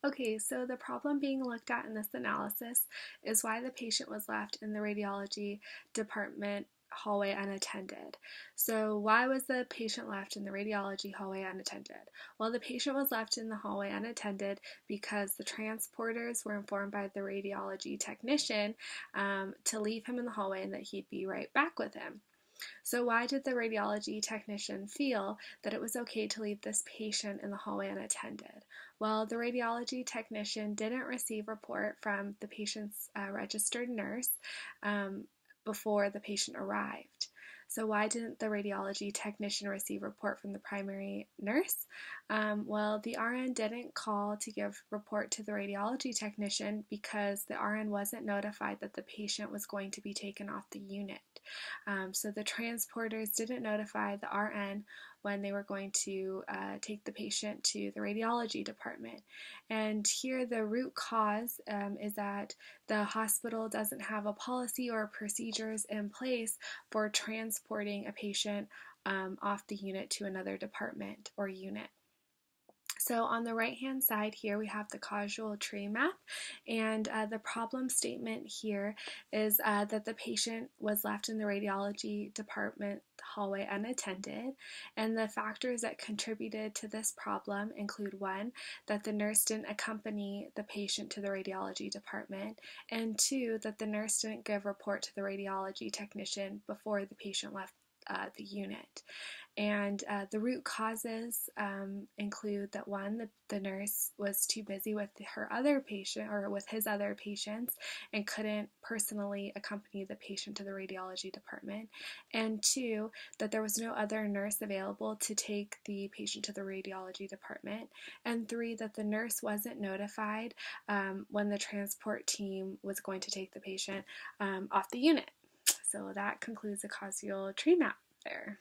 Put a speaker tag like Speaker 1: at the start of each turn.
Speaker 1: Okay, so the problem being looked at in this analysis is why the patient was left in the radiology department hallway unattended. So why was the patient left in the radiology hallway unattended? Well, the patient was left in the hallway unattended because the transporters were informed by the radiology technician to leave him in the hallway and that he'd be right back with him. So why did the radiology technician feel that it was okay to leave this patient in the hallway unattended? Well, the radiology technician didn't receive report from the patient's registered nurse um, before the patient arrived. So why didn't the radiology technician receive report from the primary nurse? Well, the RN didn't call to give report to the radiology technician because the RN wasn't notified that the patient was going to be taken off the unit. So the transporters didn't notify the RN when they were going to take the patient to the radiology department. And here the root cause is that the hospital doesn't have a policy or procedures in place for transporting a patient off the unit to another department or unit. So on the right-hand side here, we have the causal tree map, and the problem statement here is that the patient was left in the radiology department hallway unattended, and the factors that contributed to this problem include one, that the nurse didn't accompany the patient to the radiology department, and two, that the nurse didn't give report to the radiology technician before the patient left the unit. And the root causes include that one, the nurse was too busy with her other patient or with his other patients and couldn't personally accompany the patient to the radiology department. And two, that there was no other nurse available to take the patient to the radiology department. And three, that the nurse wasn't notified when the transport team was going to take the patient off the unit. So that concludes the causal tree map there.